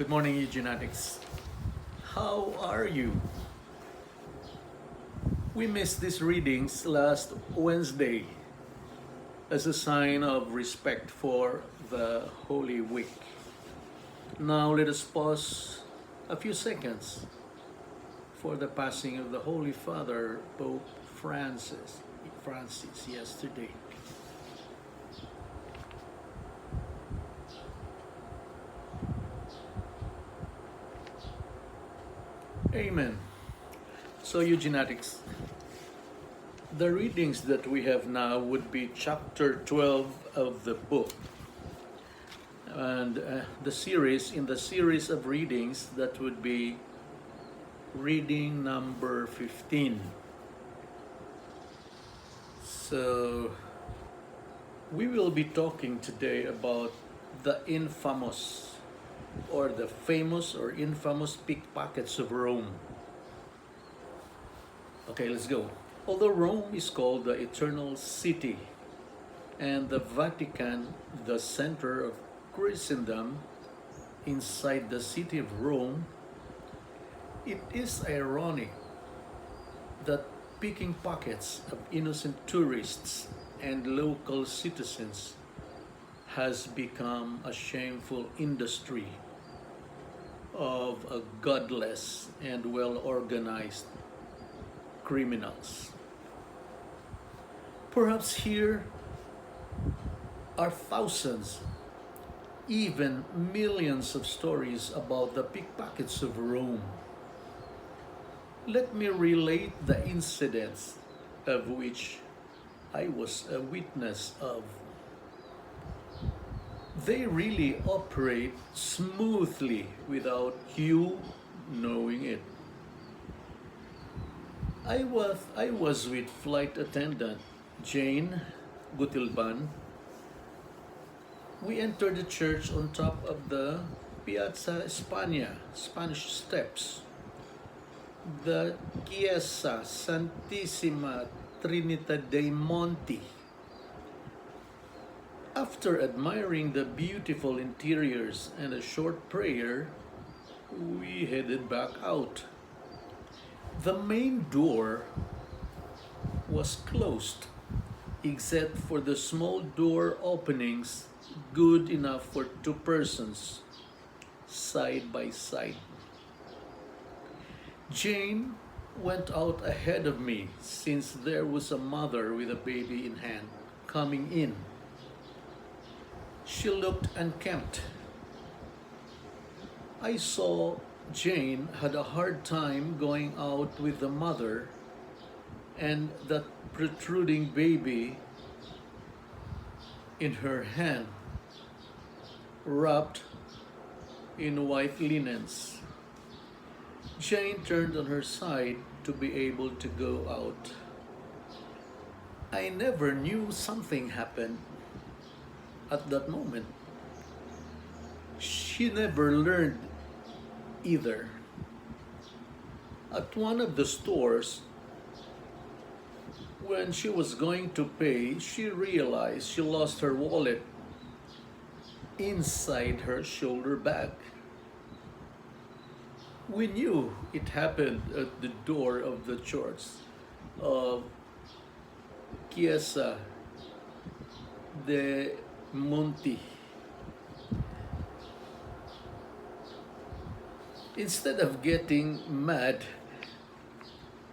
Good morning, Eugenetics. How are you? We missed these readings last Wednesday as a sign of respect for the Holy Week. Now let us pause a few seconds for the passing of the Holy Father, Pope Francis yesterday. Amen. So, Eugenetics, the readings that we have now would be chapter 12 of the book. And in the series of readings, that would be reading number 15. So, we will be talking today about the infamous or the famous or infamous pickpockets of Rome. Okay, let's go. Although Rome is called the Eternal City and the Vatican the center of Christendom, inside the city of Rome, it is ironic that picking pockets of innocent tourists and local citizens has become a shameful industry of a godless and well-organized criminals. Perhaps here are thousands, even millions of stories about the pickpockets of Rome. Let me relate the incidents of which I was a witness of. They really operate smoothly without you knowing it. I was with flight attendant Jane Gutilban. We entered the church on top of the Piazza España, Spanish Steps, the Chiesa Santissima Trinita dei Monti. After admiring the beautiful interiors and a short prayer, we headed back out. The main door was closed, except for the small door openings good enough for two persons, side by side. Jane went out ahead of me since there was a mother with a baby in hand coming in. She looked unkempt. I saw Jane had a hard time going out with the mother and that protruding baby in her hand, wrapped in white linens. Jane turned on her side to be able to go out. I never knew something happened at that moment. She never learned either. At one of the stores, when she was going to pay, she realized she lost her wallet inside her shoulder bag. We knew it happened at the door of the church of Chiesa de Monti. Instead of getting mad,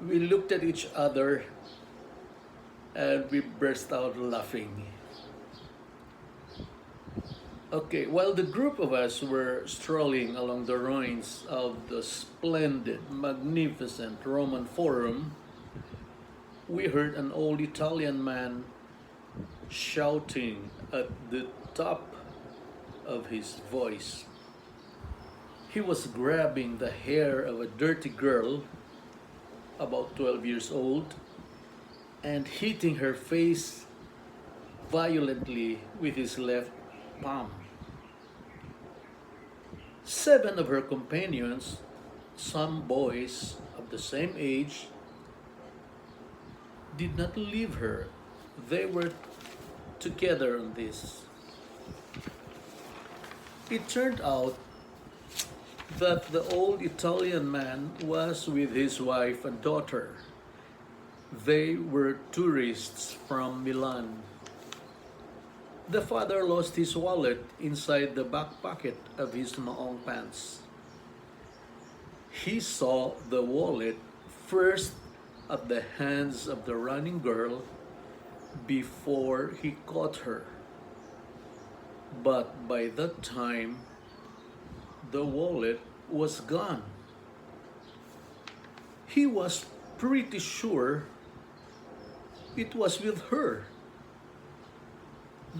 we looked at each other and we burst out laughing. Okay, while the group of us were strolling along the ruins of the splendid, magnificent Roman Forum, we heard an old Italian man shouting at the top of his voice. He was grabbing the hair of a dirty girl, about 12 years old, and hitting her face violently with his left palm. 7 of her companions, some boys of the same age, did not leave her. They were together on this. It turned out that the old Italian man was with his wife and daughter. They were tourists from Milan. The father lost his wallet inside the back pocket of his maong pants. He saw the wallet first at the hands of the running girl before he caught her. But by that time, the wallet was gone. He was pretty sure it was with her.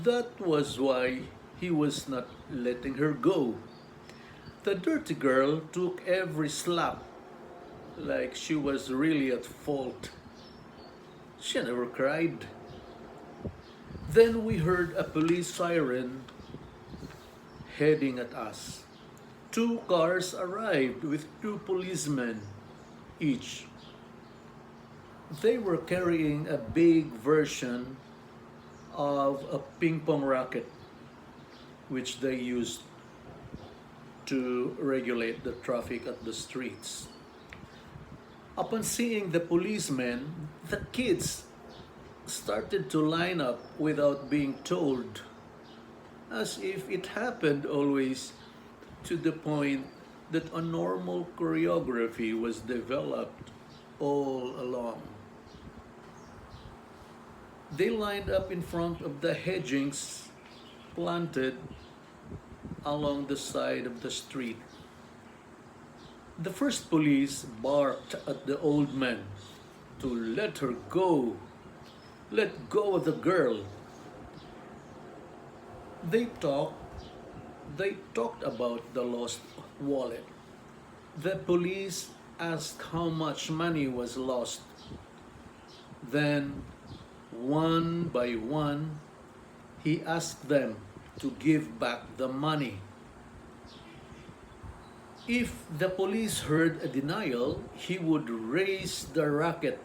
That was why he was not letting her go. The dirty girl took every slap like she was really at fault. She never cried. Then we heard a police siren heading at us. Two cars arrived with two policemen each. They were carrying a big version of a ping pong racket, which they used to regulate the traffic at the streets. Upon seeing the policemen, the kids started to line up without being told, as if it happened always, to the point that a normal choreography was developed all along. They lined up in front of the hedgings planted along the side of the street. The first police barked at the old man to let her go. Let go of the girl. They talked they talked about the lost wallet. The police asked how much money was lost. Then, one by one, he asked them to give back the money. If the police heard a denial, he would raise the racket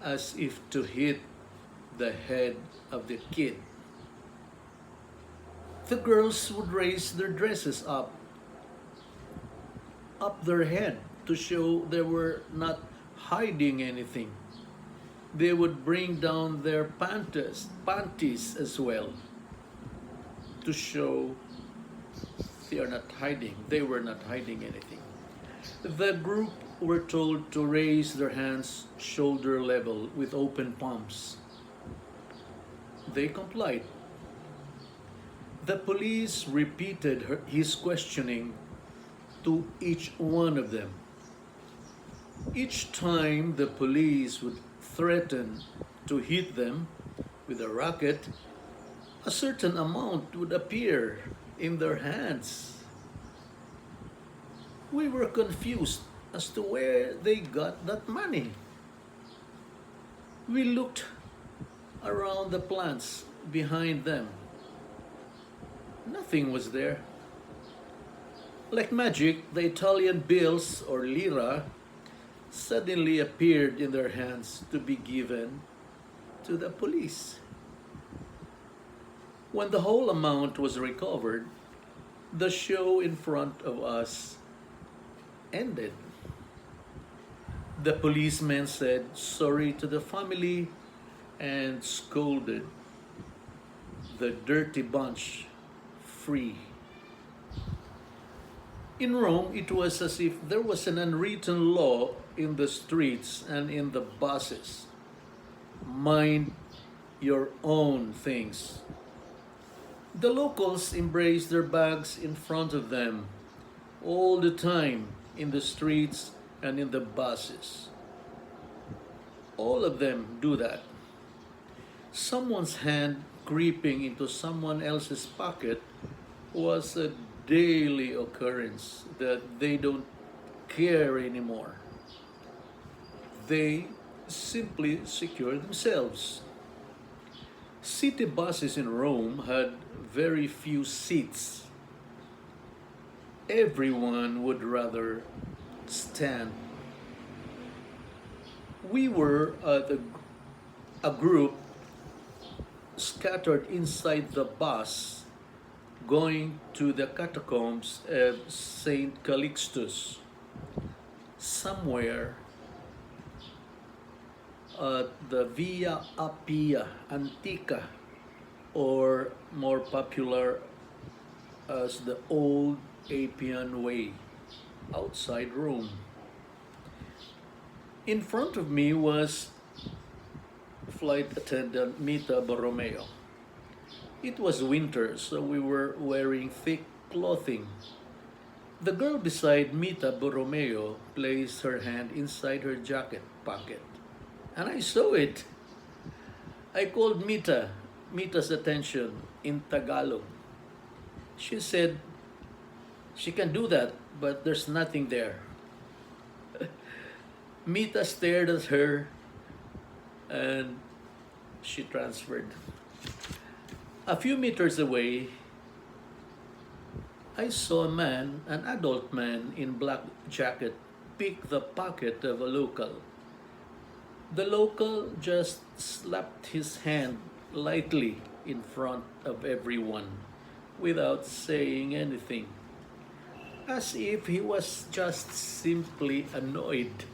as if to hit the head of the kid. The girls would raise their dresses up their head to show they were not hiding anything. They would bring down their panties as well to show they were not hiding anything. The group were told to raise their hands shoulder level with open palms. They complied. The police repeated his questioning to each one of them. Each time the police would threaten to hit them with a racket, a certain amount would appear in their hands. We were confused as to where they got that money. We looked around the plants behind them. Nothing was there. Like magic, the Italian bills or lira suddenly appeared in their hands to be given to the police. When the whole amount was recovered, the show in front of us ended. The policeman said sorry to the family and scolded the dirty bunch free. In Rome, it was as if there was an unwritten law in the streets and in the buses. Mind your own things. The locals embraced their bags in front of them all the time in the streets and in the buses. All of them do that. Someone's hand creeping into someone else's pocket was a daily occurrence that they don't care anymore. They simply secure themselves. City buses in Rome had very few seats. Everyone would rather stand. We were a group scattered inside the bus going to the catacombs of Saint Calixtus, somewhere at the Via Appia Antica, or more popular as the Old Appian Way, outside Rome. In front of me was flight attendant Mita Borromeo. It was winter, so we were wearing thick clothing. The girl beside Mita Borromeo placed her hand inside her jacket pocket, and I saw it. I called Mita's attention in Tagalog. She said she can do that, but there's nothing there. Mita stared at her and she transferred. A few meters away, I saw a man, an adult man in black jacket, pick the pocket of a local. The local just slapped his hand lightly in front of everyone without saying anything, as if he was just simply annoyed.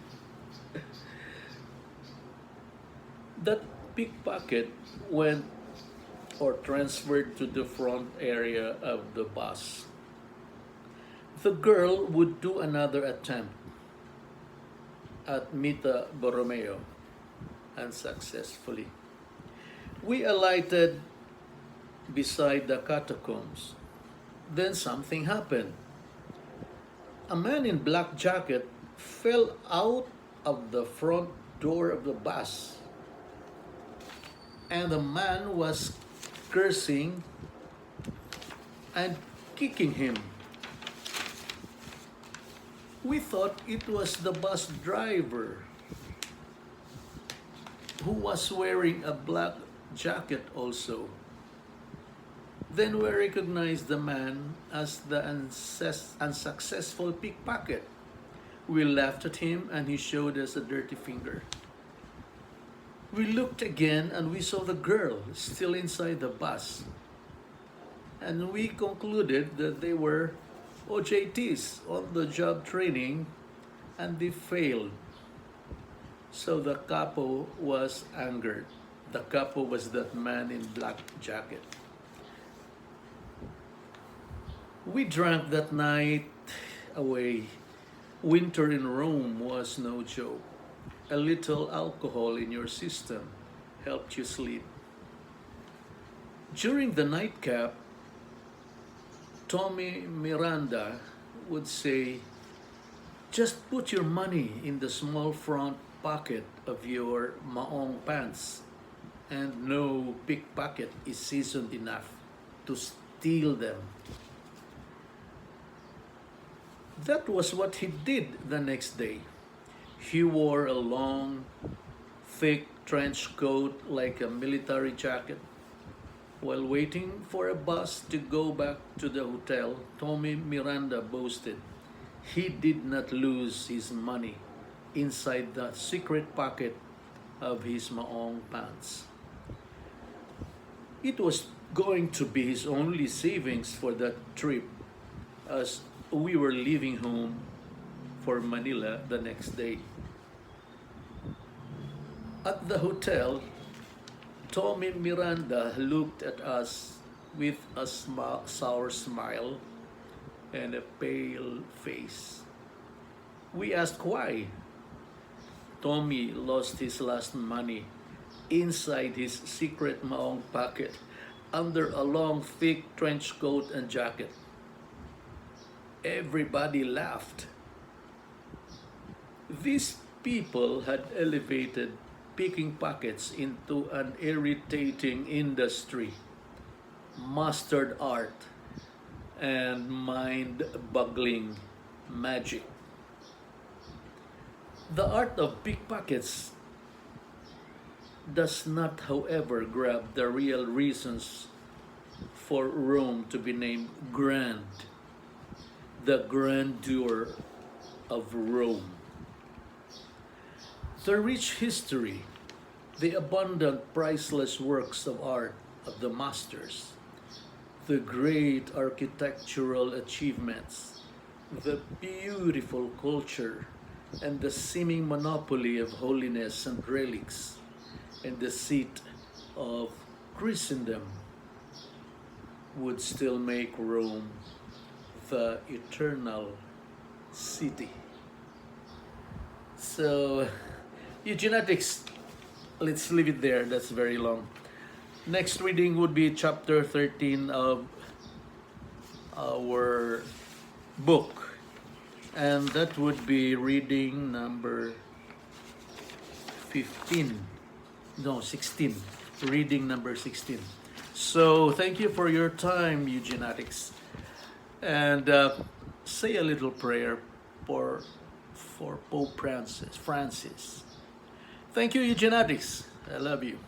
That pickpocket went or transferred to the front area of the bus. The girl would do another attempt at Mita Borromeo unsuccessfully. We alighted beside the catacombs. Then something happened. A man in black jacket fell out of the front door of the bus, and the man was cursing and kicking him. We thought it was the bus driver, who was wearing a black jacket also. Then we recognized the man as the unsuccessful pickpocket. We laughed at him and he showed us a dirty finger. We looked again and we saw the girl still inside the bus. And we concluded that they were OJTs, on the job training, and they failed. So the capo was angered. The capo was that man in black jacket. We drank that night away. Winter in Rome was no joke. A little alcohol in your system helped you sleep. During the nightcap, Tommy Miranda would say, just put your money in the small front pocket of your maong pants, and no pickpocket is seasoned enough to steal them. That was what he did the next day. He wore a long, thick trench coat like a military jacket. While waiting for a bus to go back to the hotel, Tommy Miranda boasted he did not lose his money inside the secret pocket of his maong pants. It was going to be his only savings for that trip, as we were leaving home for Manila the next day. At the hotel, Tommy Miranda looked at us with a sour smile and a pale face. We asked why. Tommy lost his last money inside his secret maong pocket under a long, thick trench coat and jacket. Everybody laughed. These people had elevated picking pockets into an irritating industry, mastered art, and mind-boggling magic. The art of pickpockets does not, however, grab the real reasons for Rome to be named grand, the grandeur of Rome. The rich history, the abundant, priceless works of art of the masters, the great architectural achievements, the beautiful culture, and the seeming monopoly of holiness and relics, and the seat of Christendom would still make Rome the eternal city. So, eugenetics, let's leave it there. That's very long. Next reading would be chapter 13 of our book, and that would be reading number 15. No, 16. Reading number 16. So, thank you for your time, eugenetics. And say a little prayer for Pope Francis. Thank you, eugenetics. I love you.